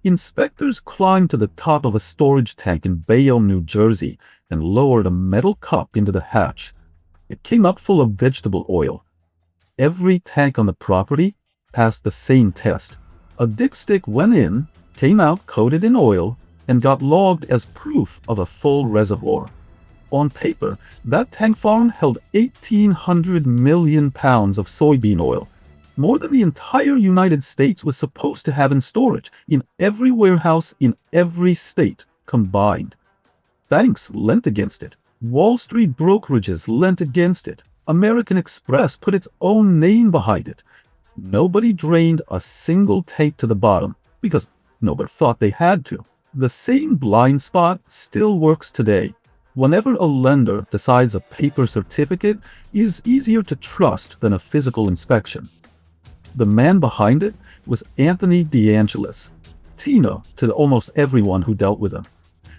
Inspectors climbed to the top of a storage tank in Bayonne, New Jersey, and lowered a metal cup into the hatch. It came up full of vegetable oil. Every tank on the property passed the same test. A dipstick went in, came out coated in oil, and got logged as proof of a full reservoir. On paper, that tank farm held 1,800 million pounds of soybean oil, more than the entire United States was supposed to have in storage, in every warehouse in every state combined. Banks lent against it. Wall Street brokerages lent against it. American Express put its own name behind it. Nobody drained a single tank to the bottom because nobody thought they had to. The same blind spot still works today. Whenever a lender decides a paper certificate is easier to trust than a physical inspection. The man behind it was Tino DeAngelis, Tino to almost everyone who dealt with him.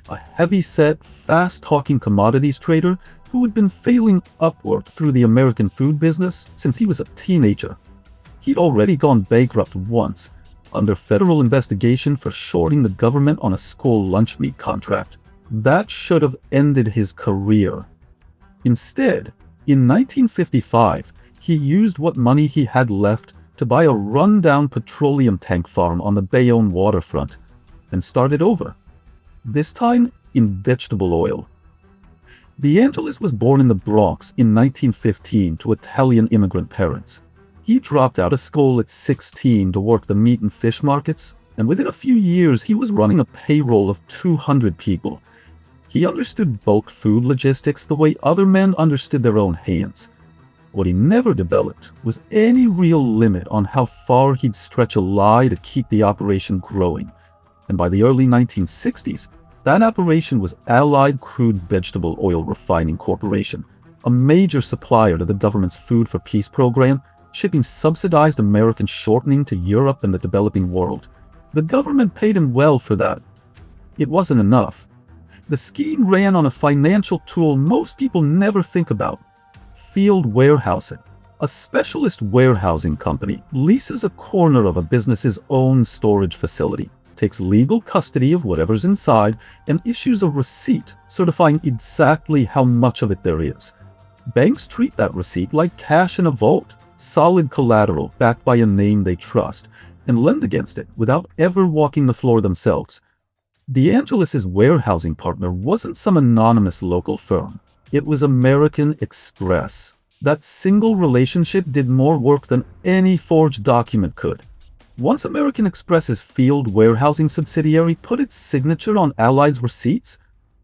A heavy-set, fast-talking commodities trader who had been failing upward through the American food business since he was a teenager. He'd already gone bankrupt once, under federal investigation for shorting the government on a school lunch meat contract. That should have ended his career. Instead, in 1955, he used what money he had left to buy a run-down petroleum tank farm on the Bayonne waterfront and started over, this time in vegetable oil. DeAngelis was born in the Bronx in 1915 to Italian immigrant parents. He dropped out of school at 16 to work the meat and fish markets, and within a few years he was running a payroll of 200 people. He understood bulk food logistics the way other men understood their own hands. What he never developed was any real limit on how far he'd stretch a lie to keep the operation growing. And by the early 1960s, that operation was Allied Crude Vegetable Oil Refining Corporation, a major supplier to the government's Food for Peace program, shipping subsidized American shortening to Europe and the developing world. The government paid him well for that. It wasn't enough. The scheme ran on a financial tool most people never think about: field warehousing. A specialist warehousing company leases a corner of a business's own storage facility, takes legal custody of whatever's inside, and issues a receipt certifying exactly how much of it there is. Banks treat that receipt like cash in a vault, solid collateral backed by a name they trust, and lend against it without ever walking the floor themselves. DeAngelis' warehousing partner wasn't some anonymous local firm. It was American Express. That single relationship did more work than any forged document could. Once American Express's field warehousing subsidiary put its signature on Allied's receipts,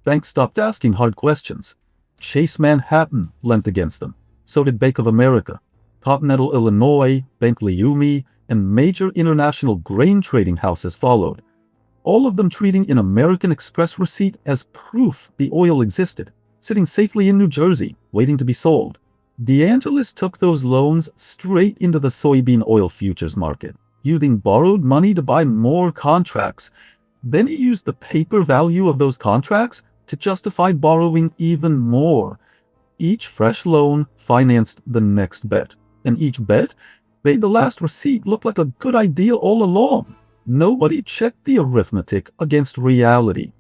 banks stopped asking hard questions. Chase Manhattan lent against them. So did Bank of America, Continental Illinois, Bank Leumi, and major international grain trading houses followed, all of them treating an American Express receipt as proof the oil existed, sitting safely in New Jersey, waiting to be sold. DeAngelis took those loans straight into the soybean oil futures market, using borrowed money to buy more contracts. Then he used the paper value of those contracts to justify borrowing even more. Each fresh loan financed the next bet, and each bet made the last receipt look like a good idea all along. Nobody checked the arithmetic against reality.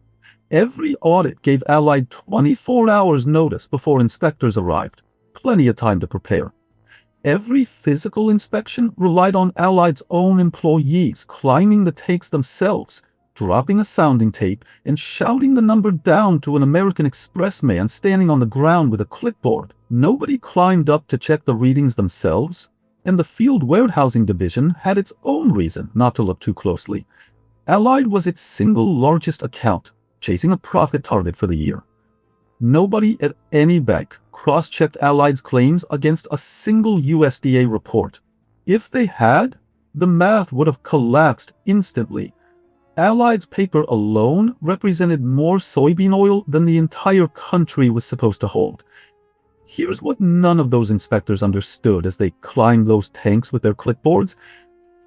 Every audit gave Allied 24 hours notice before inspectors arrived, plenty of time to prepare. Every physical inspection relied on Allied's own employees climbing the tanks themselves, dropping a sounding tape, and shouting the number down to an American Express man standing on the ground with a clipboard. Nobody climbed up to check the readings themselves, and the field warehousing division had its own reason not to look too closely. Allied was its single largest account, chasing a profit target for the year. Nobody at any bank cross-checked Allied's claims against a single USDA report. If they had, the math would have collapsed instantly. Allied's paper alone represented more soybean oil than the entire country was supposed to hold. Here's what none of those inspectors understood as they climbed those tanks with their clipboards.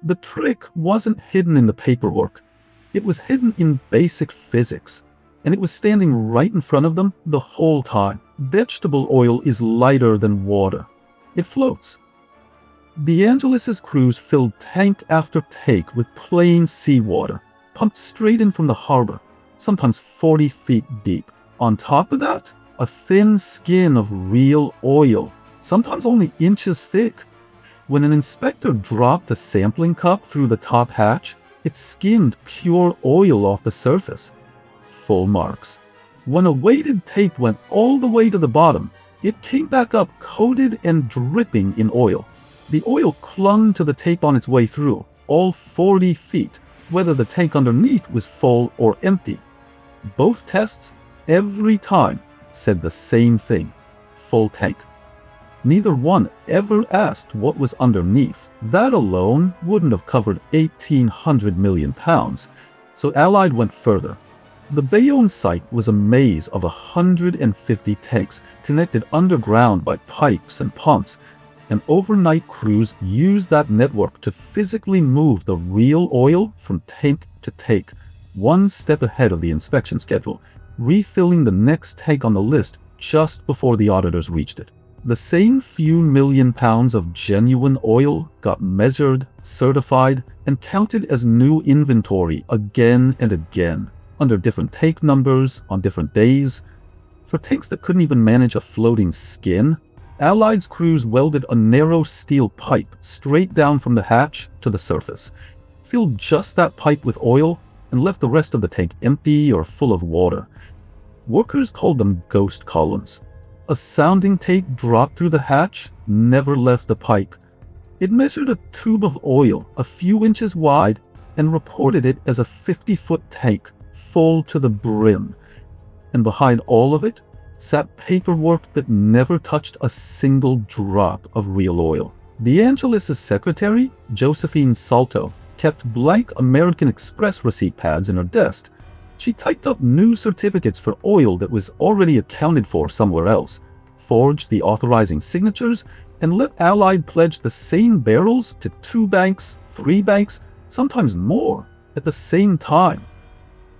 The trick wasn't hidden in the paperwork. It was hidden in basic physics, and it was standing right in front of them the whole time. Vegetable oil is lighter than water. It floats. DeAngelis' crews filled tank after tank with plain seawater, pumped straight in from the harbor, sometimes 40 feet deep. On top of that, a thin skin of real oil, sometimes only inches thick. When an inspector dropped a sampling cup through the top hatch, it skimmed pure oil off the surface. Full marks. When a weighted tape went all the way to the bottom, it came back up coated and dripping in oil. The oil clung to the tape on its way through, all 40 feet, whether the tank underneath was full or empty. Both tests, every time, said the same thing: full tank. Neither one ever asked what was underneath. That alone wouldn't have covered 1,800 million pounds, so Allied went further. The Bayonne site was a maze of 150 tanks connected underground by pipes and pumps, and overnight crews used that network to physically move the real oil from tank to tank, one step ahead of the inspection schedule, refilling the next tank on the list just before the auditors reached it. The same few million pounds of genuine oil got measured, certified, and counted as new inventory again and again, under different tank numbers, on different days. For tanks that couldn't even manage a floating skin, Allied's crews welded a narrow steel pipe straight down from the hatch to the surface, filled just that pipe with oil, and left the rest of the tank empty or full of water. Workers called them ghost columns. A sounding tape dropped through the hatch, never left the pipe. It measured a tube of oil a few inches wide and reported it as a 50-foot tank, full to the brim. And behind all of it sat paperwork that never touched a single drop of real oil. DeAngelis' secretary, Josephine Salto, kept blank American Express receipt pads in her desk. She typed up new certificates for oil that was already accounted for somewhere else, forged the authorizing signatures, and let Allied pledge the same barrels to 2 banks, 3 banks, sometimes more, at the same time.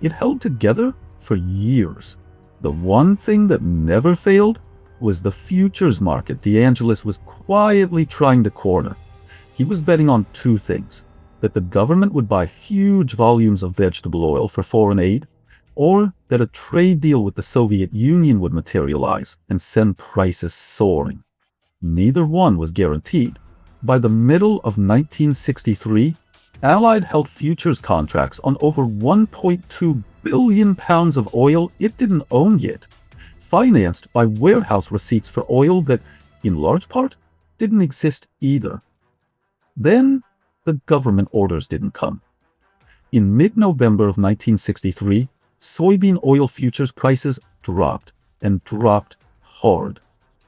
It held together for years. The one thing that never failed was the futures market DeAngelis was quietly trying to corner. He was betting on 2 things: that the government would buy huge volumes of vegetable oil for foreign aid, or that a trade deal with the Soviet Union would materialize and send prices soaring. Neither one was guaranteed. By the middle of 1963, Allied held futures contracts on over 1.2 billion pounds of oil it didn't own yet, financed by warehouse receipts for oil that, in large part, didn't exist either. Then, the government orders didn't come. In mid-November of 1963, soybean oil futures prices dropped, and dropped hard.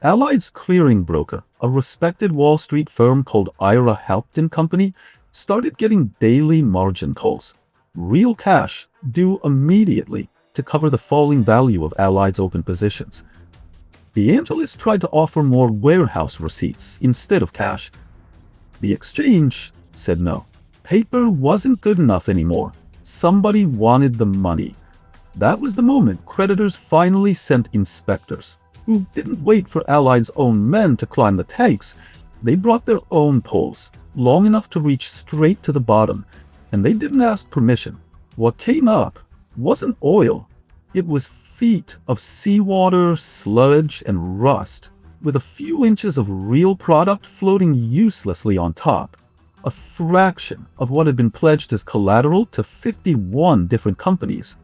Allied's clearing broker, a respected Wall Street firm called Ira Halpton Company, started getting daily margin calls, real cash due immediately to cover the falling value of Allied's open positions. DeAngelis tried to offer more warehouse receipts instead of cash. The exchange said no. Paper wasn't good enough anymore. Somebody wanted the money. That was the moment creditors finally sent inspectors, who didn't wait for Allied's own men to climb the tanks. They brought their own poles, long enough to reach straight to the bottom, and they didn't ask permission. What came up wasn't oil. It was feet of seawater, sludge, and rust, with a few inches of real product floating uselessly on top. A fraction of what had been pledged as collateral to 51 different companies.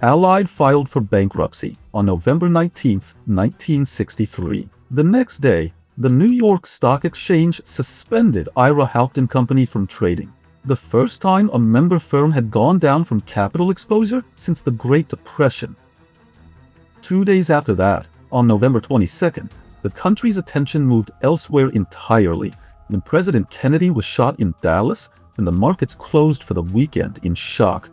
Allied filed for bankruptcy on November 19, 1963. The next day, the New York Stock Exchange suspended Ira Halpton Company from trading. The first time a member firm had gone down from capital exposure since the Great Depression. 2 days after that, on November 22nd, the country's attention moved elsewhere entirely when President Kennedy was shot in Dallas and the markets closed for the weekend in shock.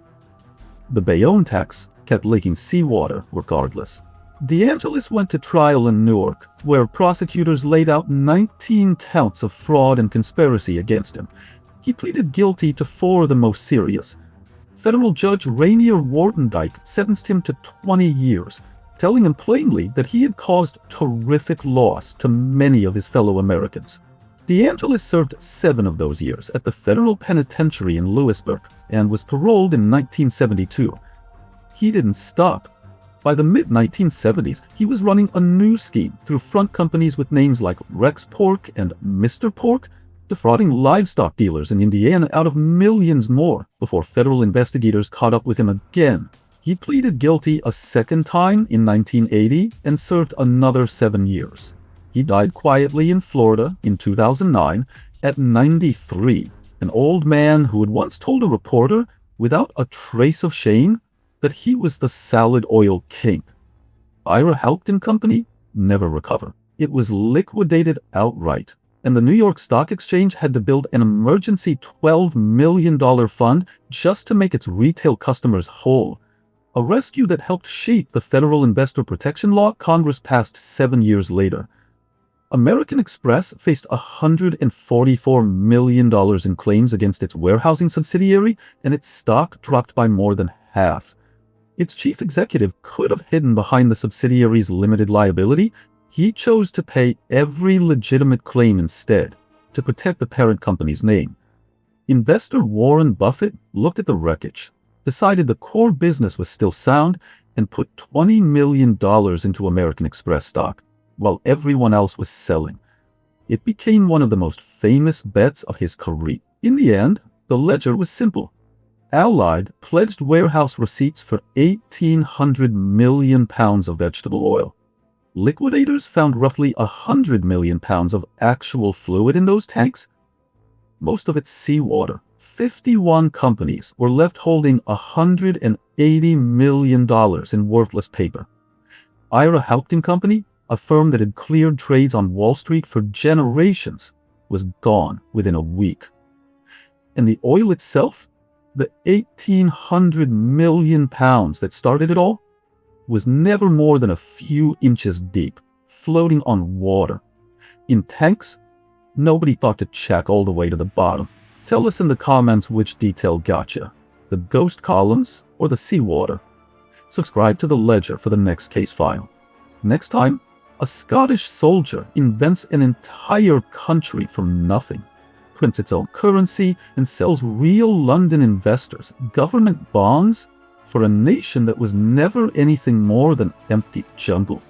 The Bayonne tax kept leaking seawater regardless. DeAngelis went to trial in Newark, where prosecutors laid out 19 counts of fraud and conspiracy against him. He pleaded guilty to 4 of the most serious. Federal Judge Rainier Wartendike sentenced him to 20 years, telling him plainly that he had caused terrific loss to many of his fellow Americans. DeAngelis served 7 of those years at the federal penitentiary in Lewisburg and was paroled in 1972. He didn't stop. By the mid-1970s, he was running a new scheme through front companies with names like Rex Pork and Mr. Pork, defrauding livestock dealers in Indiana out of millions more before federal investigators caught up with him again. He pleaded guilty a second time in 1980 and served another 7 years. He died quietly in Florida in 2009 at 93, an old man who had once told a reporter, without a trace of shame, that he was the salad oil king. Ira Halpton Company never recovered. It was liquidated outright, and the New York Stock Exchange had to build an emergency $12 million fund just to make its retail customers whole. A rescue that helped shape the federal investor protection law Congress passed 7 years later. American Express faced $144 million in claims against its warehousing subsidiary, and its stock dropped by more than half. Its chief executive could have hidden behind the subsidiary's limited liability. He chose to pay every legitimate claim instead, to protect the parent company's name. Investor Warren Buffett looked at the wreckage, decided the core business was still sound, and put $20 million into American Express stock, while everyone else was selling. It became one of the most famous bets of his career. In the end, the ledger was simple. Allied pledged warehouse receipts for 1,800 million pounds of vegetable oil. Liquidators found roughly 100 million pounds of actual fluid in those tanks, most of it seawater. 51 companies were left holding $180 million in worthless paper. Ira Halpton Company, a firm that had cleared trades on Wall Street for generations, was gone within a week. And the oil itself, the 1,800 million pounds that started it all, was never more than a few inches deep, floating on water. In tanks, nobody thought to check all the way to the bottom. Tell us in the comments which detail got you, the ghost columns or the seawater. Subscribe to the Ledger for the next case file. Next time, a Scottish soldier invents an entire country from nothing, prints its own currency, and sells real London investors government bonds for a nation that was never anything more than empty jumble.